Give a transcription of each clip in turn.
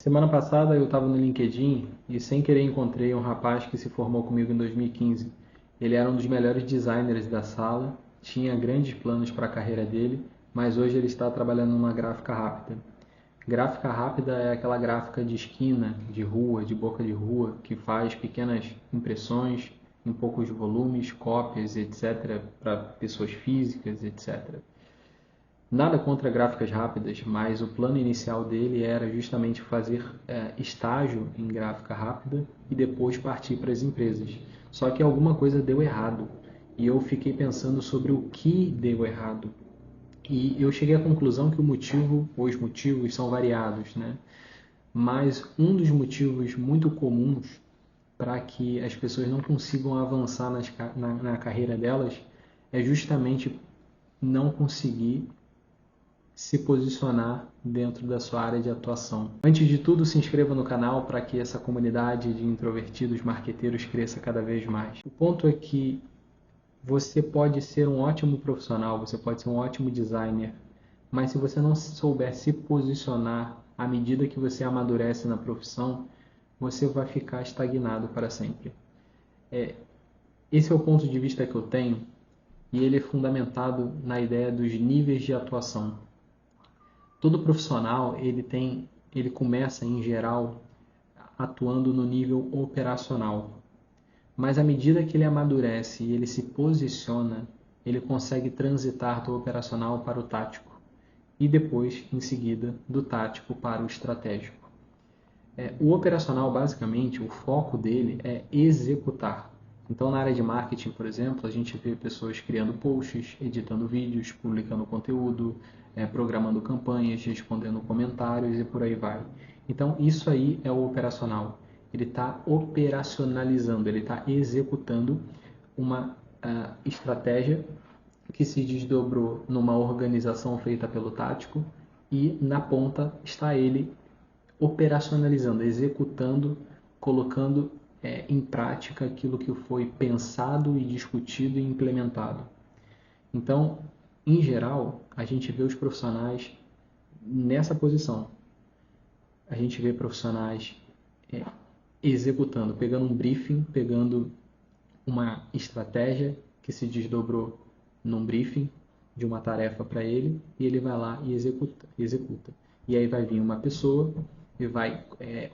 Semana passada eu estava no LinkedIn e sem querer encontrei um rapaz que se formou comigo em 2015. Ele era um dos melhores designers da sala, tinha grandes planos para a carreira dele, mas hoje ele está trabalhando numa gráfica rápida. Gráfica rápida é aquela gráfica de esquina, de rua, de boca de rua, que faz pequenas impressões em poucos volumes, cópias, etc., para pessoas físicas, etc. Nada contra gráficas rápidas, mas o plano inicial dele era justamente fazer estágio em gráfica rápida e depois partir para as empresas. Só que alguma coisa deu errado e eu fiquei pensando sobre o que deu errado. E eu cheguei à conclusão que os motivos são variados, né? Mas um dos motivos muito comuns para que as pessoas não consigam avançar na carreira delas é justamente não conseguir se posicionar dentro da sua área de atuação. Antes de tudo, se inscreva no canal para que essa comunidade de introvertidos marqueteiros cresça cada vez mais. O ponto é que você pode ser um ótimo profissional, você pode ser um ótimo designer, mas se você não souber se posicionar à medida que você amadurece na profissão, você vai ficar estagnado para sempre. Esse é o ponto de vista que eu tenho e ele é fundamentado na ideia dos níveis de atuação. Todo profissional ele começa em geral atuando no nível operacional, mas à medida que ele amadurece e ele se posiciona, ele consegue transitar do operacional para o tático e depois, em seguida, do tático para o estratégico. O operacional, basicamente, o foco dele é executar. Então, na área de marketing, por exemplo, a gente vê pessoas criando posts, editando vídeos, publicando conteúdo, programando campanhas, respondendo comentários e por aí vai. Então, isso aí é o operacional. Ele está operacionalizando, ele está executando uma estratégia que se desdobrou numa organização feita pelo tático e na ponta está ele operacionalizando, executando, colocando em prática aquilo que foi pensado e discutido e implementado. Então, em geral, a gente vê os profissionais nessa posição. A gente vê profissionais executando, pegando um briefing, pegando uma estratégia que se desdobrou num briefing de uma tarefa para ele e ele vai lá e executa. E aí vai vir uma pessoa e vai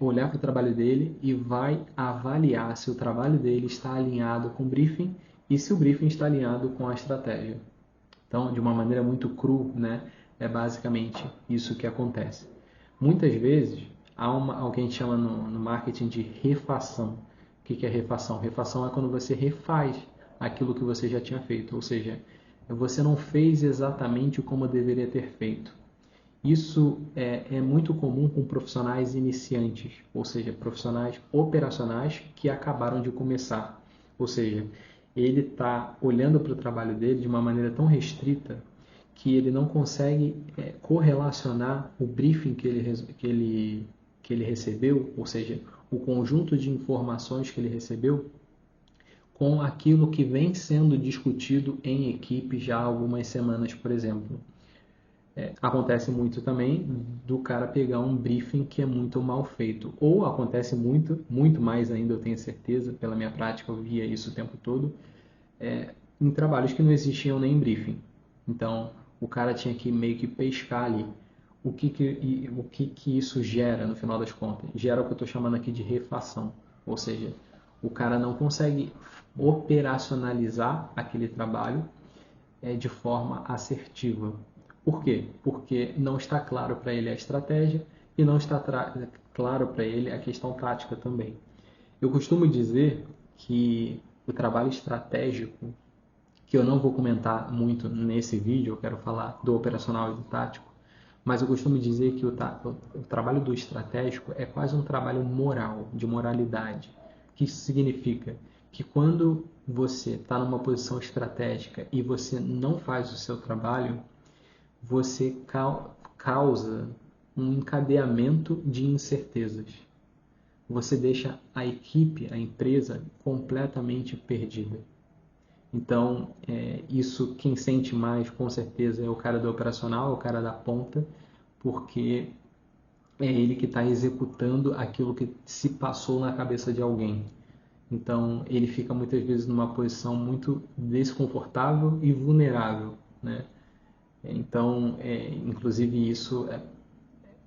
olhar para o trabalho dele e vai avaliar se o trabalho dele está alinhado com o briefing e se o briefing está alinhado com a estratégia. Então, de uma maneira muito cru, né, é basicamente isso que acontece. Muitas vezes, há o que a gente chama no marketing de refação. O que é refação? Refação é quando você refaz aquilo que você já tinha feito, ou seja, você não fez exatamente como deveria ter feito. Isso é muito comum com profissionais iniciantes, ou seja, profissionais operacionais que acabaram de começar. Ou seja, ele está olhando para o trabalho dele de uma maneira tão restrita que ele não consegue correlacionar o briefing que ele recebeu, ou seja, o conjunto de informações que ele recebeu, com aquilo que vem sendo discutido em equipe já há algumas semanas, por exemplo. Acontece muito também do cara pegar um briefing que é muito mal feito. Ou acontece muito mais ainda, eu tenho certeza, pela minha prática, eu via isso o tempo todo, em trabalhos que não existiam nem briefing. Então, o cara tinha que meio que pescar ali. O que isso gera, no final das contas? Gera o que eu estou chamando aqui de refação. Ou seja, o cara não consegue operacionalizar aquele trabalho de forma assertiva. Por quê? Porque não está claro para ele a estratégia e não está claro para ele a questão tática também. Eu costumo dizer que o trabalho estratégico, que eu não vou comentar muito nesse vídeo, eu quero falar do operacional e do tático, mas eu costumo dizer que o trabalho do estratégico é quase um trabalho moral, de moralidade. O que isso significa? Que quando você está numa posição estratégica e você não faz o seu trabalho, você causa um encadeamento de incertezas. Você deixa a equipe, a empresa, completamente perdida. Então, isso quem sente mais, com certeza, é o cara do operacional, o cara da ponta, porque é ele que está executando aquilo que se passou na cabeça de alguém. Então, ele fica muitas vezes numa posição muito desconfortável e vulnerável, né? Então, inclusive isso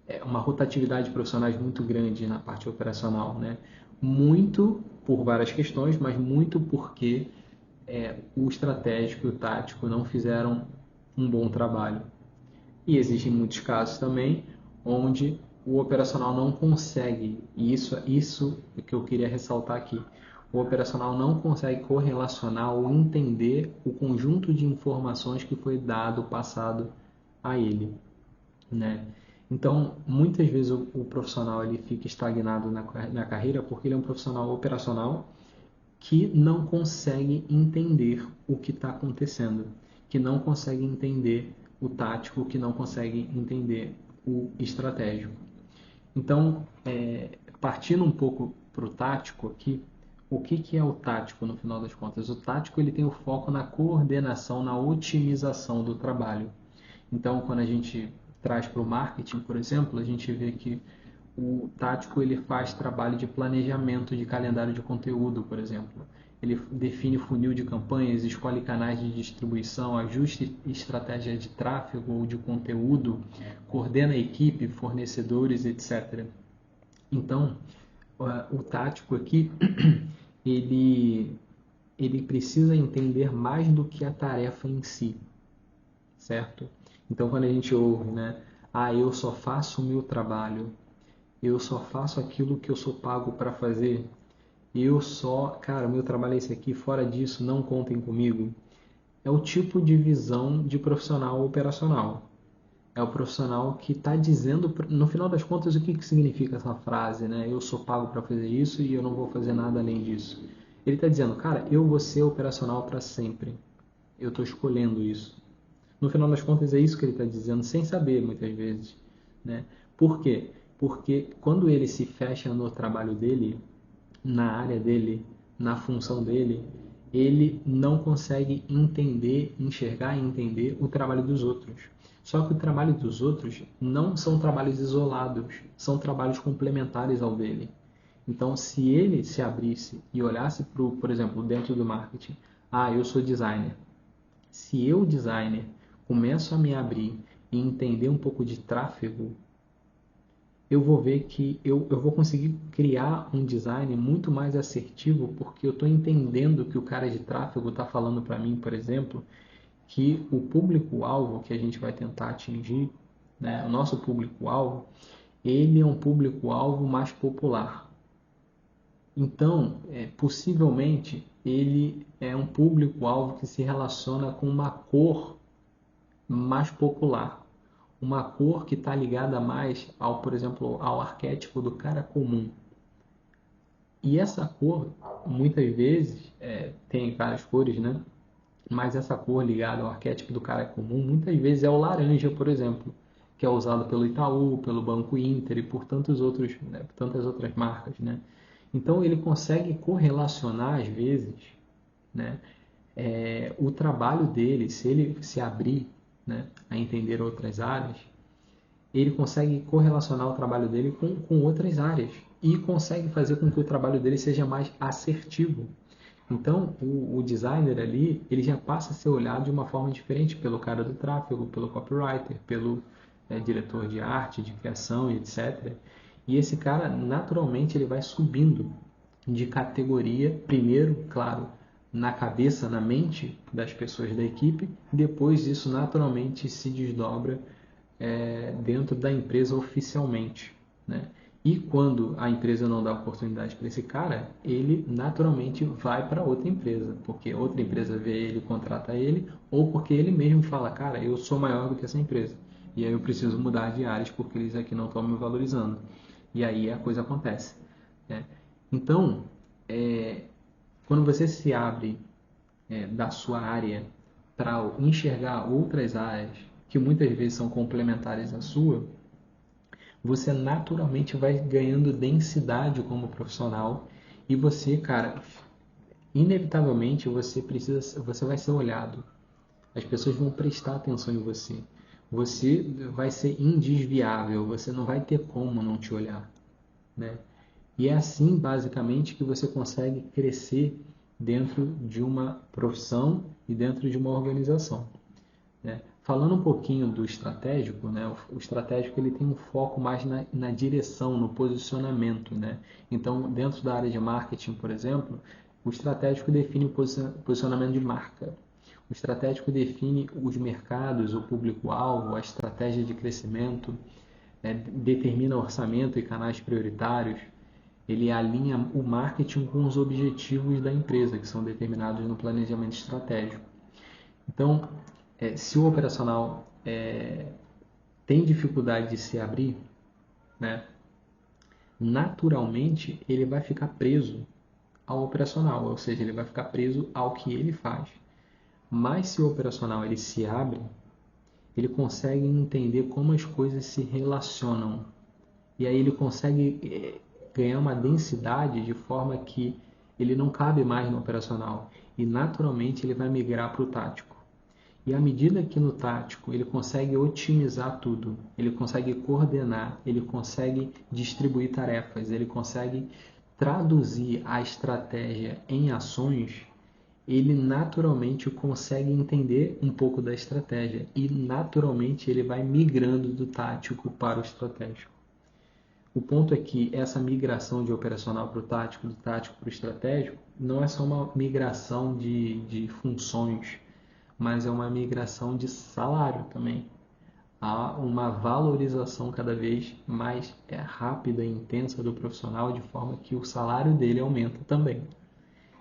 é uma rotatividade de profissionais muito grande na parte operacional, né? Muito por várias questões, mas muito porque o estratégico e o tático não fizeram um bom trabalho. E existem muitos casos também onde o operacional não consegue, e isso é que eu queria ressaltar aqui, o operacional não consegue correlacionar ou entender o conjunto de informações que foi dado, passado a ele, né? Então, muitas vezes o profissional ele fica estagnado na carreira porque ele é um profissional operacional que não consegue entender o que está acontecendo, que não consegue entender o tático, que não consegue entender o estratégico. Então, partindo um pouco para o tático aqui, o que é o tático no final das contas? O tático ele tem o foco na coordenação, na otimização do trabalho. Então, quando a gente traz para o marketing, por exemplo, a gente vê que o tático ele faz trabalho de planejamento de calendário de conteúdo, por exemplo. Ele define funil de campanhas, escolhe canais de distribuição, ajuste estratégia de tráfego ou de conteúdo, coordena a equipe, fornecedores, etc. Então, o tático aqui, ele, ele precisa entender mais do que a tarefa em si, certo? Então, quando a gente ouve, né? Ah, eu só faço o meu trabalho, eu só faço aquilo que eu sou pago para fazer, cara, meu trabalho é esse aqui, fora disso, não contem comigo. É o tipo de visão de profissional operacional. É o profissional que está dizendo, no final das contas, o que, que significa essa frase, né? Eu sou pago para fazer isso e eu não vou fazer nada além disso. Ele está dizendo, cara, eu vou ser operacional para sempre. Eu estou escolhendo isso. No final das contas, é isso que ele está dizendo, sem saber, muitas vezes, né? Por quê? Porque quando ele se fecha no trabalho dele, na área dele, na função dele, ele não consegue entender, enxergar e entender o trabalho dos outros. Só que o trabalho dos outros não são trabalhos isolados, são trabalhos complementares ao dele. Então, se ele se abrisse e olhasse para, por exemplo, dentro do marketing, ah, eu sou designer. Se eu, designer, começo a me abrir e entender um pouco de tráfego, eu vou ver que eu vou conseguir criar um design muito mais assertivo porque eu estou entendendo que o cara de tráfego está falando para mim, por exemplo, que o público-alvo que a gente vai tentar atingir, né, o nosso público-alvo, ele é um público-alvo mais popular. Então, possivelmente, ele é um público-alvo que se relaciona com uma cor mais popular. Uma cor que está ligada mais ao, por exemplo, ao arquétipo do cara comum. E essa cor, muitas vezes, tem várias cores, né? Mas essa cor ligada ao arquétipo do cara comum, muitas vezes é o laranja, por exemplo, que é usado pelo Itaú, pelo Banco Inter e por tantos outros, né, tantas outras marcas, né? Então ele consegue correlacionar às vezes, né, o trabalho dele, se ele se abrir, né, a entender outras áreas, ele consegue correlacionar o trabalho dele com outras áreas e consegue fazer com que o trabalho dele seja mais assertivo. Então, o designer ali, ele já passa a ser olhado de uma forma diferente pelo cara do tráfego, pelo copywriter, pelo diretor de arte, de criação e etc. E esse cara, naturalmente, ele vai subindo de categoria, primeiro, claro, na cabeça, na mente das pessoas da equipe, depois isso naturalmente se desdobra dentro da empresa oficialmente, né? E quando a empresa não dá oportunidade para esse cara, ele naturalmente vai para outra empresa, porque outra empresa vê ele, contrata ele, ou porque ele mesmo fala, cara, eu sou maior do que essa empresa, e aí eu preciso mudar de áreas porque eles aqui não estão me valorizando. E aí a coisa acontece, né? Então, quando você se abre da sua área para enxergar outras áreas que muitas vezes são complementares à sua, você naturalmente vai ganhando densidade como profissional e você, cara, inevitavelmente você vai ser olhado. As pessoas vão prestar atenção em você. você vai ser indesviável, você não vai ter como não te olhar, né? E é assim, basicamente, que você consegue crescer dentro de uma profissão e dentro de uma organização, né? Falando um pouquinho do estratégico, né? O estratégico ele tem um foco mais na direção, no posicionamento, né? Então, dentro da área de marketing, por exemplo, o estratégico define o posicionamento de marca. O estratégico define os mercados, o público-alvo, a estratégia de crescimento, né? Determina orçamento e canais prioritários. Ele alinha o marketing com os objetivos da empresa, que são determinados no planejamento estratégico. Então, se o operacional tem dificuldade de se abrir, né, naturalmente ele vai ficar preso ao operacional, ou seja, ele vai ficar preso ao que ele faz. Mas se o operacional ele se abre, ele consegue entender como as coisas se relacionam. E aí ele consegue ganhar uma densidade de forma que ele não cabe mais no operacional. E naturalmente ele vai migrar para o tático. E à medida que no tático ele consegue otimizar tudo, ele consegue coordenar, ele consegue distribuir tarefas, ele consegue traduzir a estratégia em ações, ele naturalmente consegue entender um pouco da estratégia e naturalmente ele vai migrando do tático para o estratégico. O ponto é que essa migração de operacional para o tático, do tático para o estratégico, não é só uma migração de funções, mas é uma migração de salário também. Há uma valorização cada vez mais rápida e intensa do profissional, de forma que o salário dele aumenta também.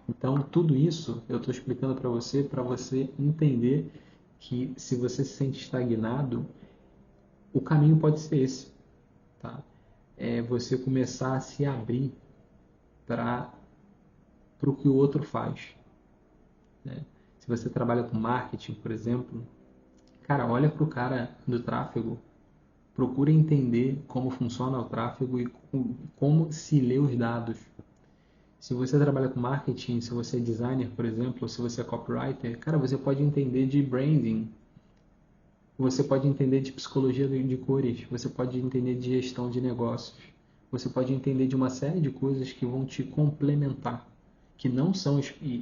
Então, tudo isso eu estou explicando para você entender que se você se sente estagnado, o caminho pode ser esse, tá? É você começar a se abrir para o que o outro faz, né? Se você trabalha com marketing, por exemplo, cara, olha para o cara do tráfego, procura entender como funciona o tráfego e como se lê os dados. Se você trabalha com marketing, se você é designer, por exemplo, ou se você é copywriter, cara, você pode entender de branding, você pode entender de psicologia de cores, você pode entender de gestão de negócios, você pode entender de uma série de coisas que vão te complementar, que não são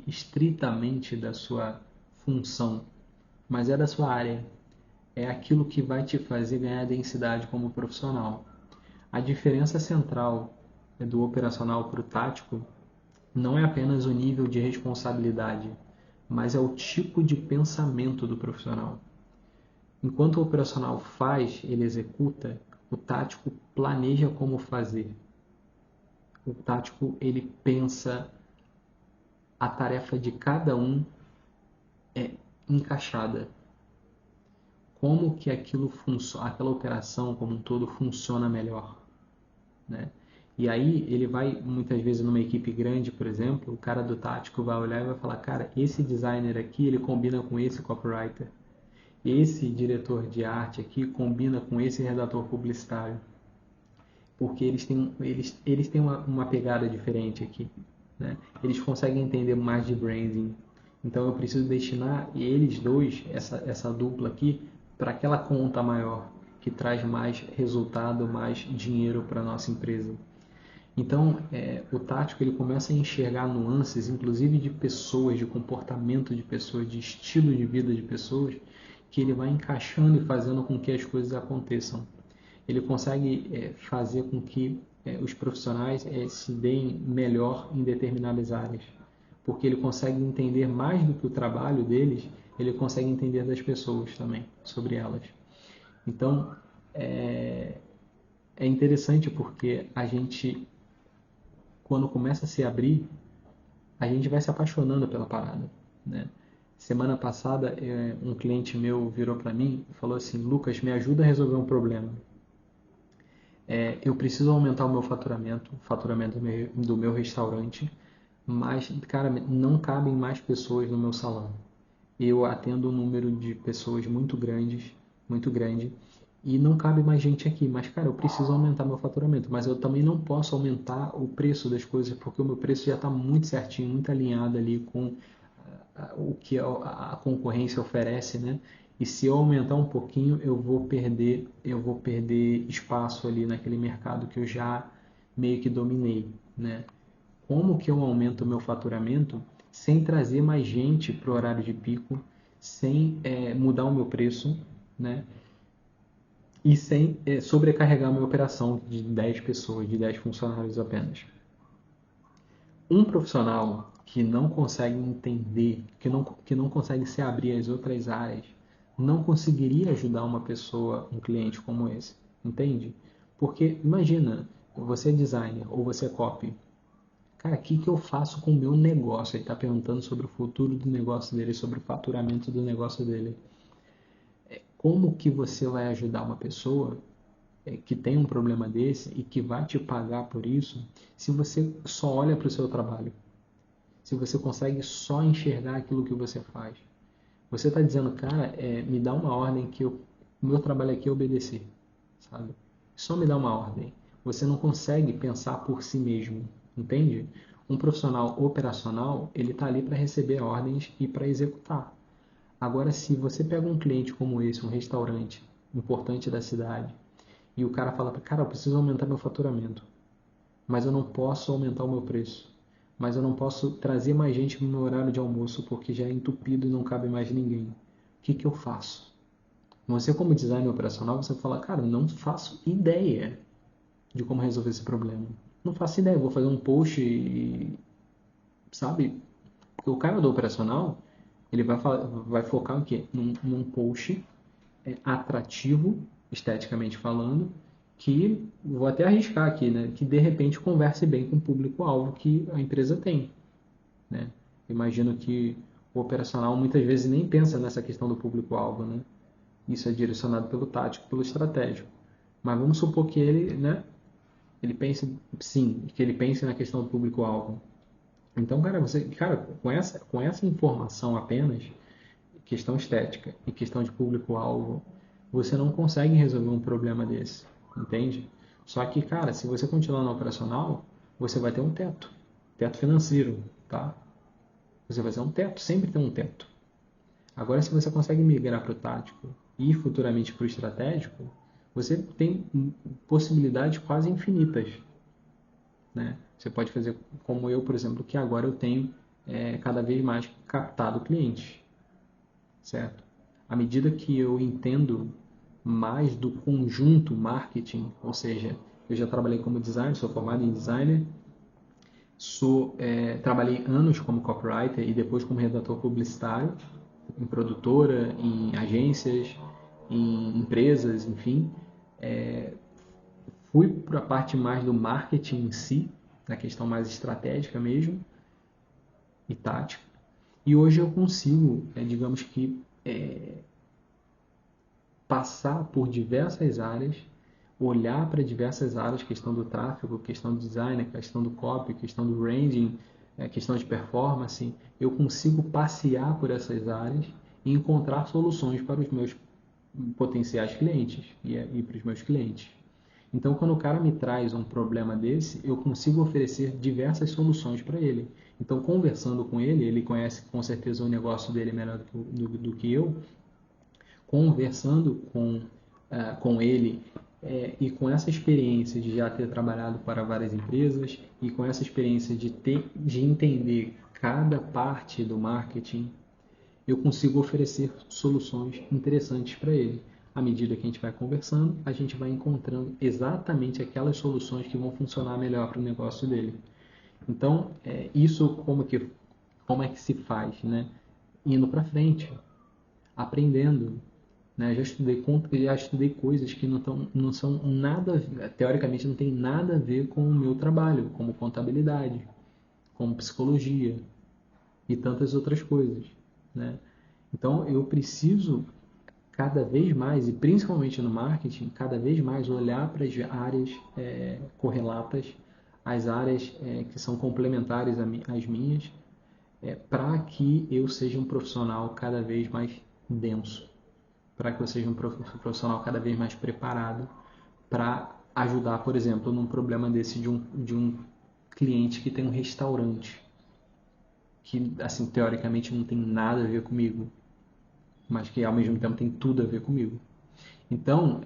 estritamente da sua função, mas é da sua área. É aquilo que vai te fazer ganhar densidade como profissional. A diferença central do operacional para o tático não é apenas o nível de responsabilidade, mas é o tipo de pensamento do profissional. Enquanto o operacional faz, ele executa, o tático planeja como fazer. O tático ele pensa a tarefa de cada um encaixada. Como que aquilo funciona, aquela operação como um todo funciona melhor, né? E aí ele vai, muitas vezes numa equipe grande, por exemplo, o cara do tático vai olhar e vai falar, cara, esse designer aqui, ele combina com esse copywriter. Esse diretor de arte aqui combina com esse redator publicitário. Porque eles têm uma pegada diferente aqui, né? Eles conseguem entender mais de branding. Então eu preciso destinar eles dois, essa dupla aqui, para aquela conta maior, que traz mais resultado, mais dinheiro para a nossa empresa. Então, o tático ele começa a enxergar nuances, inclusive de pessoas, de comportamento de pessoas, de estilo de vida de pessoas, que ele vai encaixando e fazendo com que as coisas aconteçam. Ele consegue fazer com que os profissionais se deem melhor em determinadas áreas, porque ele consegue entender mais do que o trabalho deles, ele consegue entender das pessoas também, sobre elas. Então, é interessante porque a gente, quando começa a se abrir, a gente vai se apaixonando pela parada, né? Semana passada, um cliente meu virou para mim e falou assim, Lucas, me ajuda a resolver um problema. Eu preciso aumentar o faturamento do meu restaurante, mas, cara, não cabem mais pessoas no meu salão. Eu atendo um número de pessoas muito grande, e não cabe mais gente aqui. Mas, cara, eu preciso aumentar meu faturamento, mas eu também não posso aumentar o preço das coisas, porque o meu preço já está muito certinho, muito alinhado ali com o que a concorrência oferece, né? E se eu aumentar um pouquinho, eu vou perder espaço ali naquele mercado que eu já meio que dominei, né? Como que eu aumento o meu faturamento sem trazer mais gente para o horário de pico, sem mudar o meu preço, né? E sem sobrecarregar a minha operação de 10 pessoas, de 10 funcionários apenas. Um profissional que não consegue entender, que não consegue se abrir às outras áreas, não conseguiria ajudar uma pessoa, um cliente como esse, entende? Porque imagina, você é designer ou você é copy. Cara, o que eu faço com o meu negócio? Ele está perguntando sobre o futuro do negócio dele, sobre o faturamento do negócio dele. Como que você vai ajudar uma pessoa que tem um problema desse e que vai te pagar por isso se você só olha para o seu trabalho? Se você consegue só enxergar aquilo que você faz? Você está dizendo, cara, me dá uma ordem que o meu trabalho aqui é obedecer, sabe? Só me dá uma ordem. Você não consegue pensar por si mesmo, entende? Um profissional operacional, ele está ali para receber ordens e para executar. Agora, se você pega um cliente como esse, um restaurante importante da cidade, e o cara fala, cara, eu preciso aumentar meu faturamento, mas eu não posso aumentar o meu preço, mas eu não posso trazer mais gente no meu horário de almoço porque já é entupido e não cabe mais ninguém. O que eu faço? Você, como designer operacional, você fala, cara, não faço ideia de como resolver esse problema. Não faço ideia, vou fazer um post e, sabe? Porque o cara do operacional, ele vai focar o quê? Num post atrativo, esteticamente falando, que, vou até arriscar aqui, né? Que de repente converse bem com o público-alvo que a empresa tem, né? Imagino que o operacional muitas vezes nem pensa nessa questão do público-alvo, né? Isso é direcionado pelo tático, pelo estratégico. Mas vamos supor que ele, né, ele pense, sim, que ele pense na questão do público-alvo. Então, cara, com essa informação apenas, questão estética e questão de público-alvo, você não consegue resolver um problema desse, entende? Só que, cara, se você continuar no operacional, você vai ter um teto financeiro, tá? Você vai ter um teto, sempre tem um teto. Agora, se você consegue migrar para o tático e futuramente para o estratégico, você tem possibilidades quase infinitas, né? Você pode fazer como eu, por exemplo, que agora eu tenho cada vez mais captado clientes, certo? À medida que eu entendo mais do conjunto marketing, ou seja, eu já trabalhei como designer, sou formado em designer, trabalhei anos como copywriter e depois como redator publicitário, em produtora, em agências, em empresas, enfim. Fui para a parte mais do marketing em si, na questão mais estratégica mesmo, e tática. E hoje eu consigo, digamos que, passar por diversas áreas, olhar para diversas áreas, questão do tráfego, questão do design, questão do copy, questão do branding, questão de performance. Eu consigo passear por essas áreas e encontrar soluções para os meus potenciais clientes e para os meus clientes. Então, quando o cara me traz um problema desse, eu consigo oferecer diversas soluções para ele. Então, conversando com ele, ele conhece com certeza o negócio dele melhor do que eu, conversando com ele e com essa experiência de já ter trabalhado para várias empresas e com essa experiência de entender cada parte do marketing, eu consigo oferecer soluções interessantes para ele. À medida que a gente vai conversando, a gente vai encontrando exatamente aquelas soluções que vão funcionar melhor para o negócio dele. Então, isso como é que se faz, né? Indo para frente, aprendendo, né? Já estudei coisas que não são nada, teoricamente não tem nada a ver com o meu trabalho, como contabilidade, como psicologia e tantas outras coisas, né? Então eu preciso cada vez mais, e principalmente no marketing, cada vez mais olhar para as áreas correlatas, as áreas que são complementares às minhas, para que eu seja um profissional cada vez mais denso, para que eu seja um profissional cada vez mais preparado para ajudar, por exemplo, num problema desse de um cliente que tem um restaurante, que, assim, teoricamente não tem nada a ver comigo, mas que ao mesmo tempo tem tudo a ver comigo. Então,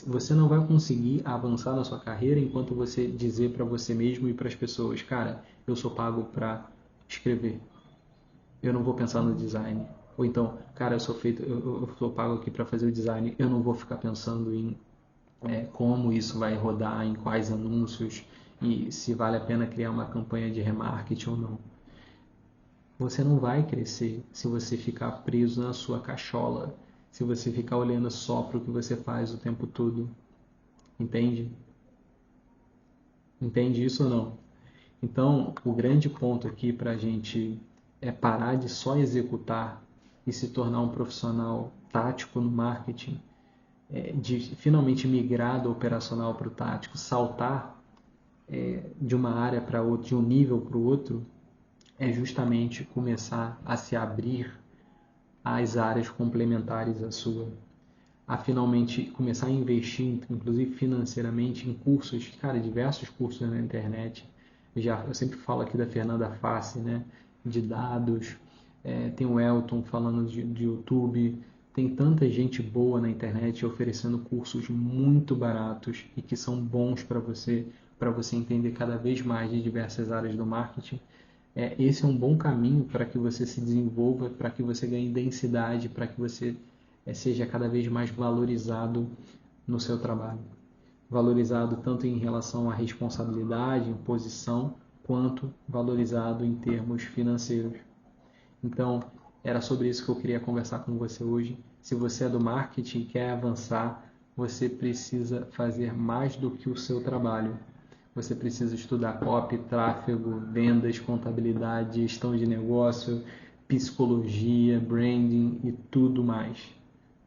você não vai conseguir avançar na sua carreira enquanto você dizer para você mesmo e para as pessoas, cara, eu sou pago para escrever, eu não vou pensar no design. Ou então, cara, eu sou pago aqui para fazer o design, eu não vou ficar pensando em como isso vai rodar, em quais anúncios e se vale a pena criar uma campanha de remarketing ou não. Você não vai crescer se você ficar preso na sua cachola, se você ficar olhando só para o que você faz o tempo todo. Entende? Entende isso ou não? Então, o grande ponto aqui para a gente é parar de só executar e se tornar um profissional tático no marketing, de finalmente migrar do operacional para o tático, saltar de uma área para outra, de um nível para o outro, é justamente começar a se abrir às áreas complementares à sua, a finalmente começar a investir, inclusive financeiramente, em cursos, cara, diversos cursos na internet. Eu sempre falo aqui da Fernanda Fassi, né, de dados, tem o Elton falando de YouTube, tem tanta gente boa na internet oferecendo cursos muito baratos e que são bons para você entender cada vez mais de diversas áreas do marketing. Esse é um bom caminho para que você se desenvolva, para que você ganhe densidade, para que você seja cada vez mais valorizado no seu trabalho. Valorizado tanto em relação à responsabilidade, em posição, quanto valorizado em termos financeiros. Então, era sobre isso que eu queria conversar com você hoje. Se você é do marketing e quer avançar, você precisa fazer mais do que o seu trabalho. Você precisa estudar copy, tráfego, vendas, contabilidade, gestão de negócio, psicologia, branding e tudo mais.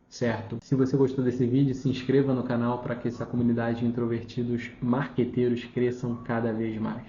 Certo? Se você gostou desse vídeo, se inscreva no canal para que essa comunidade de introvertidos marqueteiros cresçam cada vez mais.